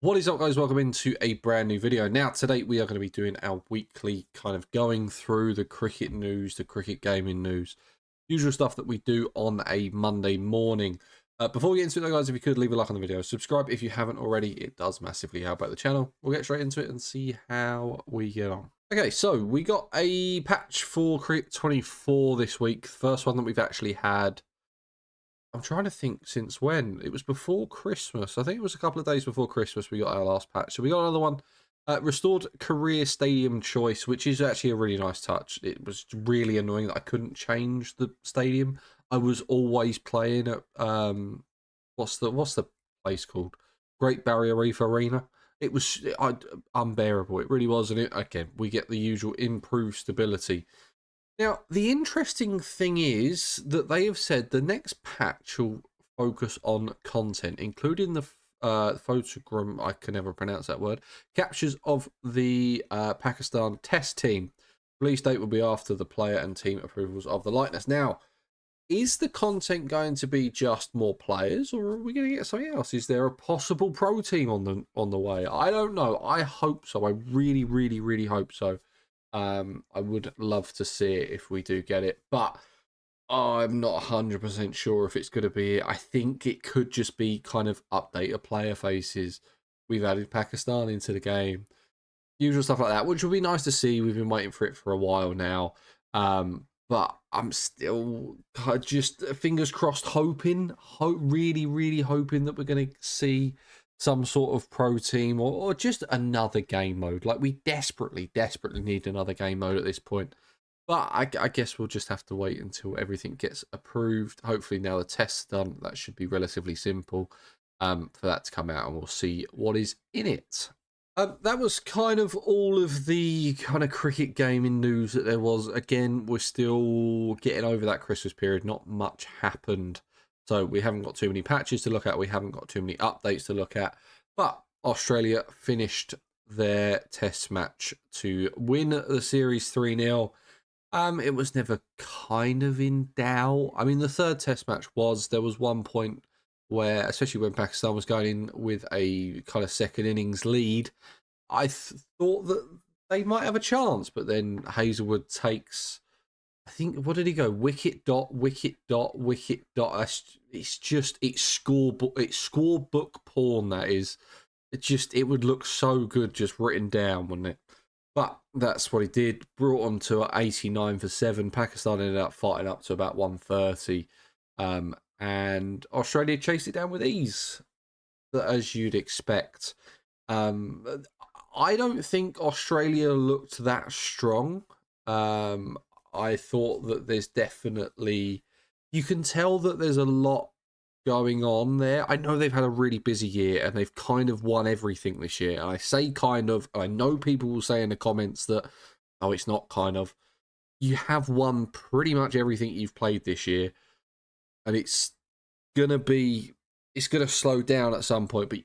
What is up, guys? Welcome into a brand new video. Now today we are going to be doing our weekly kind of going through the cricket news, the cricket gaming news, usual stuff that we do on a Monday morning. Before we get into it though, guys, if you could leave a like on the video, subscribe if you haven't already, it does massively help out the channel. We'll get straight into it and see how we get on. Okay, so we got a patch for Cricket 24 this week. First one that we've actually had. I'm trying to think since when. It was before Christmas. I think it was a couple of days before Christmas we got our last patch. So we got another one. Restored career stadium choice, which is actually a really nice touch. It was really annoying that I couldn't change the stadium. I was always playing at what's the place called? Great Barrier Reef Arena. It was unbearable. It really was. And again, we get the usual improved stability. Now, the interesting thing is that they have said the next patch will focus on content, including the photogram, I can never pronounce that word, captures of the Pakistan test team. Release date will be after the player and team approvals of the likeness. Now, is the content going to be just more players, or are we going to get something else? Is there a possible pro team on the way? I don't know. I hope so. I really, really, really hope so. I would love to see it if we do get it, but I'm not 100% sure if it's going to be it. I think it could just be kind of update of player faces. We've added Pakistan into the game, usual stuff like that, which would be nice to see. We've been waiting for it for a while now, but I'm still just fingers crossed, really, really hoping that we're going to see some sort of pro team or just another game mode. Like, we desperately need another game mode at this point. But I guess we'll just have to wait until everything gets approved. Hopefully now the test's done, that should be relatively simple for that to come out, and we'll see what is in it. That was kind of all of the kind of cricket gaming news that there was. Again, we're still getting over that Christmas period. Not much happened. So we haven't got too many patches to look at. We haven't got too many updates to look at. But Australia finished their test match to win the series 3-0. It was never kind of in doubt. I mean, the third test match there was one point where, especially when Pakistan was going in with a kind of second innings lead, I thought that they might have a chance. But then Hazelwood takes, I think, what did he go? Wicket dot, wicket dot, wicket dot. It's scorebook porn, that is. It would look so good just written down, wouldn't it? But that's what he did. Brought them to 89 for 7. Pakistan ended up fighting up to about 130. And Australia chased it down with ease, as you'd expect. I don't think Australia looked that strong. I thought that there's definitely, you can tell that there's a lot going on there. I know they've had a really busy year and they've kind of won everything this year. And I say kind of, I know people will say in the comments that, oh, it's not kind of. You have won pretty much everything you've played this year. And it's going to slow down at some point. But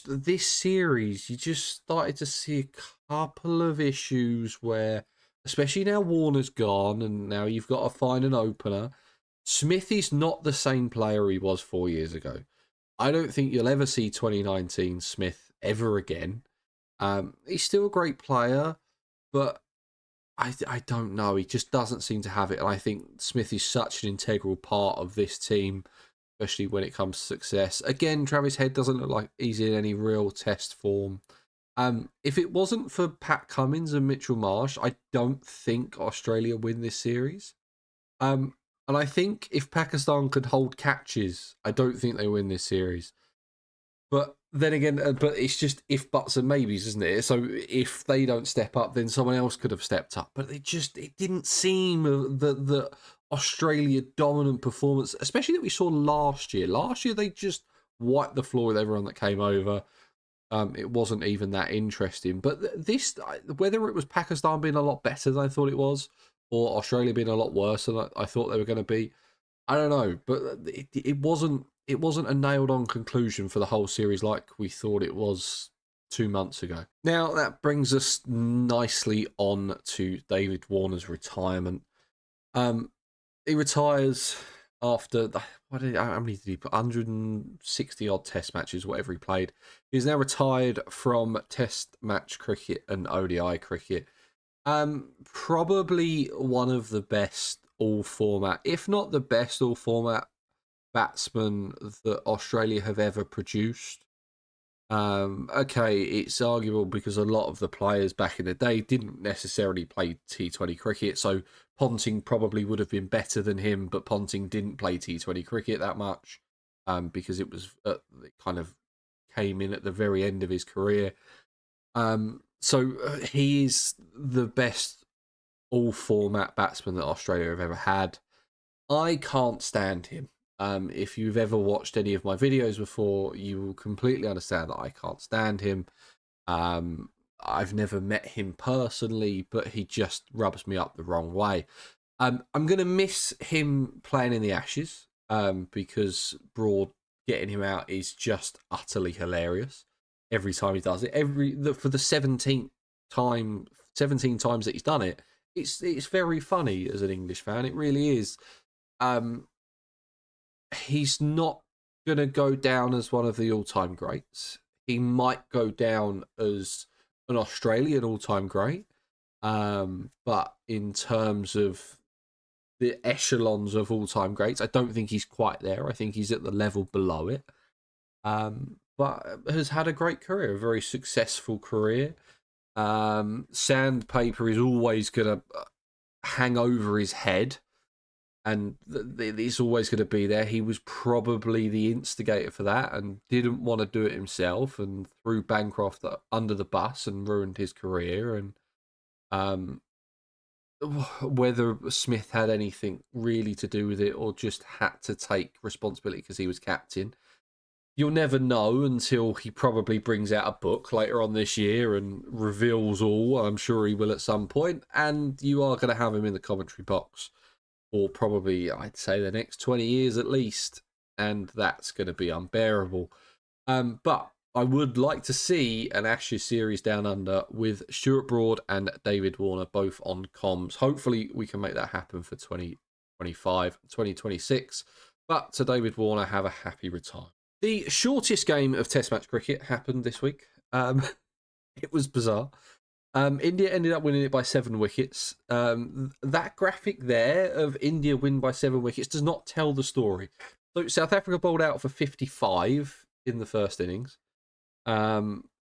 this series, you just started to see a couple of issues where, especially now Warner's gone and now you've got to find an opener. Smith is not the same player he was 4 years ago. I don't think you'll ever see 2019 Smith ever again. He's still a great player, but I don't know. He just doesn't seem to have it. And I think Smith is such an integral part of this team, especially when it comes to success. Again, Travis Head doesn't look like he's in any real test form. If it wasn't for Pat Cummins and Mitchell Marsh, I don't think Australia win this series. And I think if Pakistan could hold catches, I don't think they win this series. But then again, but it's just if buts and maybes, isn't it? So if they don't step up, then someone else could have stepped up. But it didn't seem the Australia dominant performance, especially that we saw last year. Last year, they just wiped the floor with everyone that came over. It wasn't even that interesting. But this, whether it was Pakistan being a lot better than I thought it was, or Australia being a lot worse than I thought they were going to be, I don't know. But it wasn't a nailed-on conclusion for the whole series like we thought it was 2 months ago. Now, that brings us nicely on to David Warner's retirement. He retires after how many did he put? 160 odd Test matches, whatever he played. He's now retired from Test match cricket and ODI cricket. Probably one of the best all format, if not the best all format batsman that Australia have ever produced. Okay, it's arguable because a lot of the players back in the day didn't necessarily play T20 cricket, so Ponting probably would have been better than him, but Ponting didn't play T20 cricket that much because it it kind of came in at the very end of his career. So he is the best all format batsman that Australia have ever had. I can't stand him. If you've ever watched any of my videos before, you will completely understand that I can't stand him. I've never met him personally, but he just rubs me up the wrong way. I'm going to miss him playing in the Ashes because Broad getting him out is just utterly hilarious every time he does it. For the 17th time, 17 times that he's done it, it's very funny as an English fan. It really is. He's not going to go down as one of the all-time greats. He might go down as an Australian all-time great. But in terms of the echelons of all-time greats, I don't think he's quite there. I think he's at the level below it. But has had a great career, a very successful career. Sandpaper is always going to hang over his head, and it's always going to be there. He was probably the instigator for that and didn't want to do it himself and threw Bancroft under the bus and ruined his career. And whether Smith had anything really to do with it or just had to take responsibility because he was captain, you'll never know until he probably brings out a book later on this year and reveals all. I'm sure he will at some point, and you are going to have him in the commentary box for probably, I'd say, the next 20 years at least, and that's going to be unbearable. But I would like to see an Ashes series down under with Stuart Broad and David Warner both on comms. Hopefully we can make that happen for 2025, 2026. But to David Warner, have a happy retirement. The shortest game of Test match cricket happened this week. It was bizarre. India ended up winning it by 7 wickets. That graphic there of India win by 7 wickets does not tell the story. So South Africa bowled out for 55 in the first innings.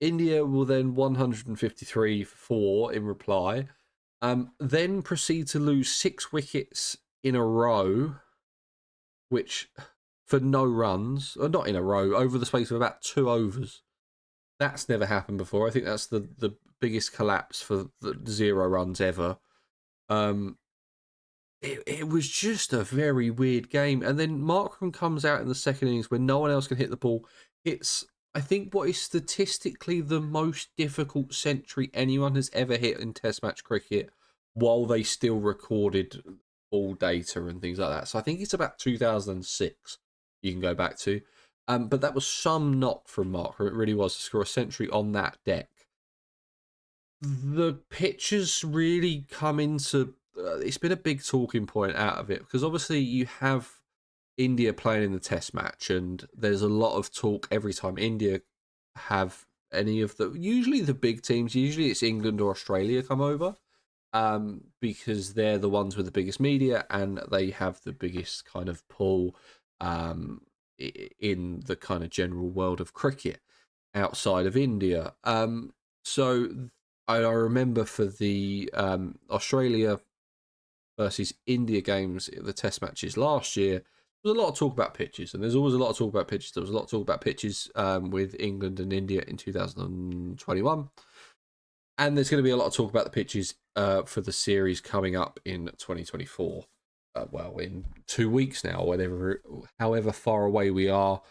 India will then 153 for 4 in reply. Then proceed to lose 6 wickets in a row, which for no runs, or not in a row, over the space of about 2 overs. That's never happened before. I think that's the biggest collapse for the 0 runs ever. It was just a very weird game. And then Markram comes out in the second innings when no one else can hit the ball. It's, I think, what is statistically the most difficult century anyone has ever hit in Test match cricket while they still recorded all data and things like that. So I think it's about 2006 you can go back to. But that was some knock from Markram. It really was, to score a century on that deck. The pitches really come into... it's been a big talking point out of it, because obviously you have India playing in the Test match, and there's a lot of talk every time India have any of the... usually the big teams, usually it's England or Australia come over, because they're the ones with the biggest media and they have the biggest kind of pull in the kind of general world of cricket outside of India. So I remember for the Australia versus India games, the Test matches last year, there was a lot of talk about pitches, and there's always a lot of talk about pitches. There was a lot of talk about pitches with England and India in 2021. And there's going to be a lot of talk about the pitches for the series coming up in 2024. Well, in 2 weeks now, however far away we are.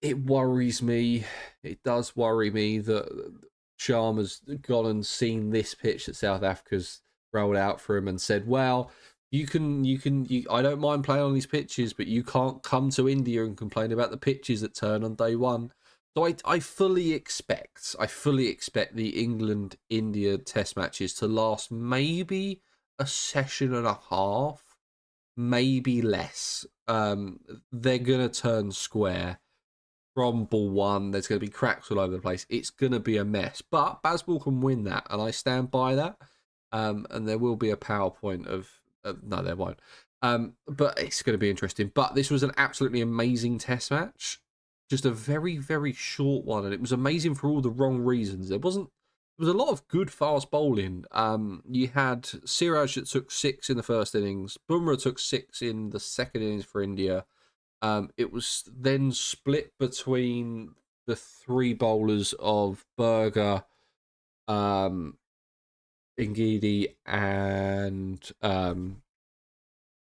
It worries me. It does worry me that Sharma's gone and seen this pitch that South Africa's rolled out for him and said, well, I don't mind playing on these pitches, but you can't come to India and complain about the pitches that turn on day one. So I fully expect the England-India Test matches to last maybe a session and a half. maybe less. They're going to turn square from ball one. There's going to be cracks all over the place. It's going to be a mess. But Bazball can win that, and I stand by that. And there will be a PowerPoint of... no, there won't. But it's going to be interesting. But this was an absolutely amazing test match. Just a very, very short one. And it was amazing for all the wrong reasons. There was a lot of good fast bowling. You had Siraj that took 6 in the first innings. Bumrah took 6 in the second innings for India. It was then split between the 3 bowlers of Berger, Ngidi, and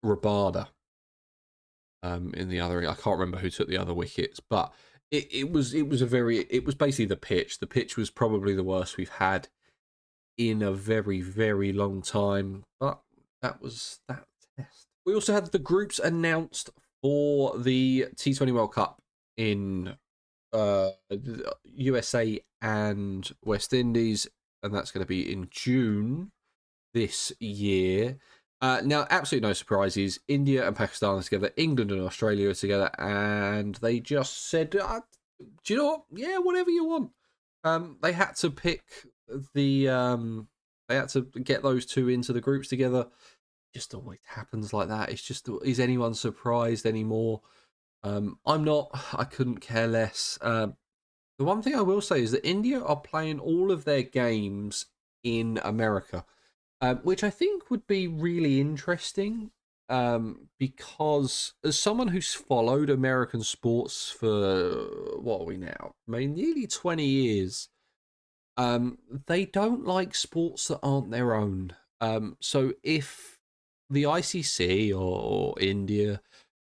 Rabada. In the other, I can't remember who took the other wickets, but it was basically the pitch. The pitch was probably the worst we've had in a very, very long time. But that was that test. We also had the groups announced for the T20 World Cup in USA and West Indies, and that's going to be in June this year. Now, absolutely no surprises. India and Pakistan are together. England and Australia are together, and they just said, "Do you know what? Yeah, whatever you want." They had to pick the. They had to get those 2 into the groups together. Just always happens like that. It's just, is anyone surprised anymore? I'm not. I couldn't care less. The one thing I will say is that India are playing all of their games in America, which I think would be really interesting. Because as someone who's followed American sports for, what are we now? I mean, nearly 20 years. They don't like sports that aren't their own. So if the ICC or India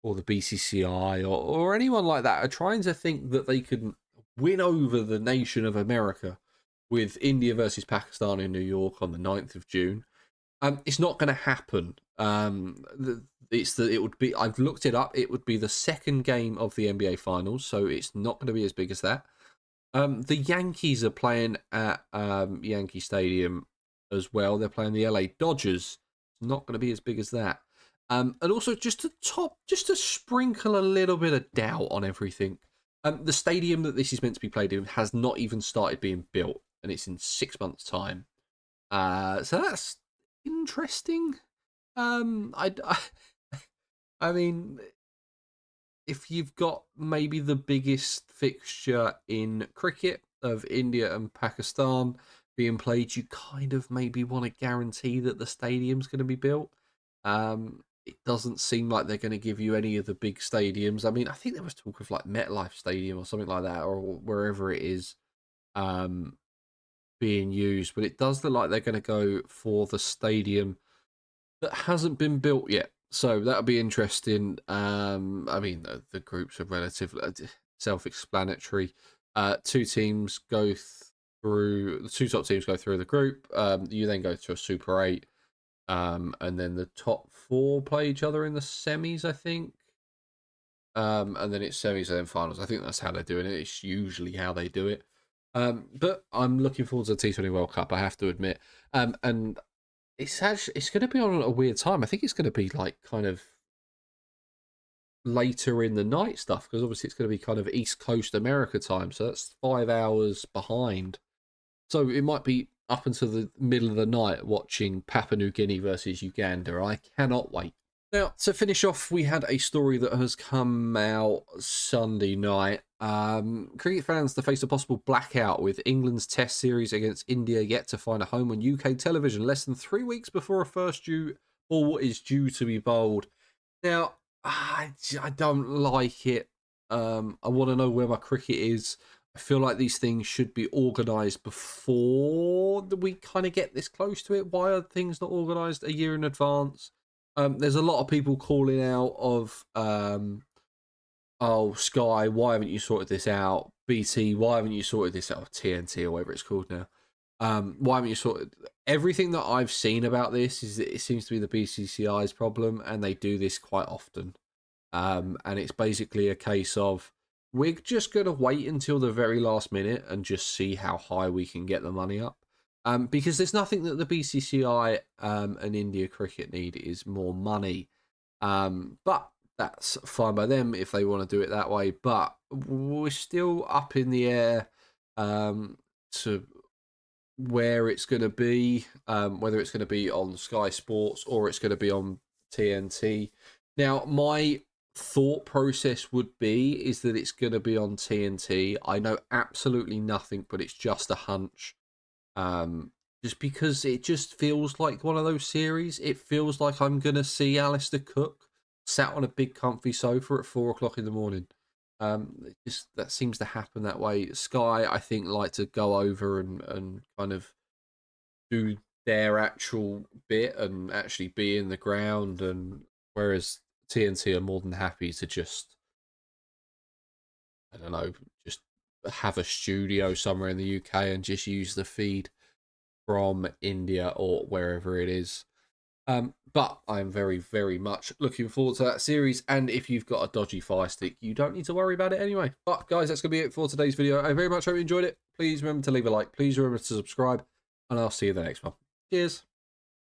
or the BCCI or anyone like that are trying to think that they can win over the nation of America with India versus Pakistan in New York on the 9th of June, it's not going to happen. It would be, I've looked it up, it would be the second game of the NBA Finals, so it's not going to be as big as that. The Yankees are playing at Yankee Stadium as well. They're playing the LA Dodgers. It's not going to be as big as that. And also, just to sprinkle a little bit of doubt on everything, the stadium that this is meant to be played in has not even started being built, and it's in 6 months' time. So that's interesting. I mean, if you've got maybe the biggest fixture in cricket of India and Pakistan being played, you kind of maybe want to guarantee that the stadium's going to be built. It doesn't seem like they're going to give you any of the big stadiums. I mean, I think there was talk of like MetLife Stadium or something like that, or wherever it is being used. But it does look like they're going to go for the stadium that hasn't been built yet. So that'll be interesting. I mean, the groups are relatively self-explanatory. 2 teams go through. The 2 top teams go through the group. You then go to a Super 8, and then the top 4 play each other in the semis, I think. And then it's semis and then finals. I think that's how they're doing it. It's usually how they do it. But I'm looking forward to the T20 World Cup, I have to admit. And it's going to be on a weird time. I think it's going to be like kind of later in the night stuff, because obviously it's going to be kind of East Coast America time, so that's 5 hours behind. So it might be up until the middle of the night watching Papua New Guinea versus Uganda. I cannot wait. Now, to finish off, we had a story that has come out Sunday night. Cricket fans to face a possible blackout with England's Test series against India yet to find a home on UK television less than 3 weeks before a first ball is due to be bowled. Now, I don't like it. I want to know where my cricket is. I feel like these things should be organised before we kind of get this close to it. Why are things not organised a year in advance? There's a lot of people calling out of, oh, Sky, why haven't you sorted this out? BT, why haven't you sorted this out? TNT or whatever it's called now. Why haven't you sorted... Everything that I've seen about this is that it seems to be the BCCI's problem, and they do this quite often. And it's basically a case of, we're just going to wait until the very last minute and just see how high we can get the money up. Because there's nothing that the BCCI and India Cricket need is more money. But that's fine by them if they want to do it that way. But we're still up in the air to where it's going to be, whether it's going to be on Sky Sports or it's going to be on TNT. Now, my thought process would be is that it's going to be on TNT. I know absolutely nothing, but it's just a hunch. Just because it just feels like one of those series. It feels like I'm going to see Alistair Cook sat on a big comfy sofa at 4 o'clock in the morning. That seems to happen that way. Sky, I think, like to go over and kind of do their actual bit and actually be in the ground, and whereas TNT are more than happy to just, I don't know, just have a studio somewhere in the UK and just use the feed from India or wherever it is. But I'm very, very much looking forward to that series. And if you've got a dodgy Fire Stick, you don't need to worry about it anyway. But guys, that's going to be it for today's video. I very much hope you enjoyed it. Please remember to leave a like. Please remember to subscribe. And I'll see you in the next one. Cheers.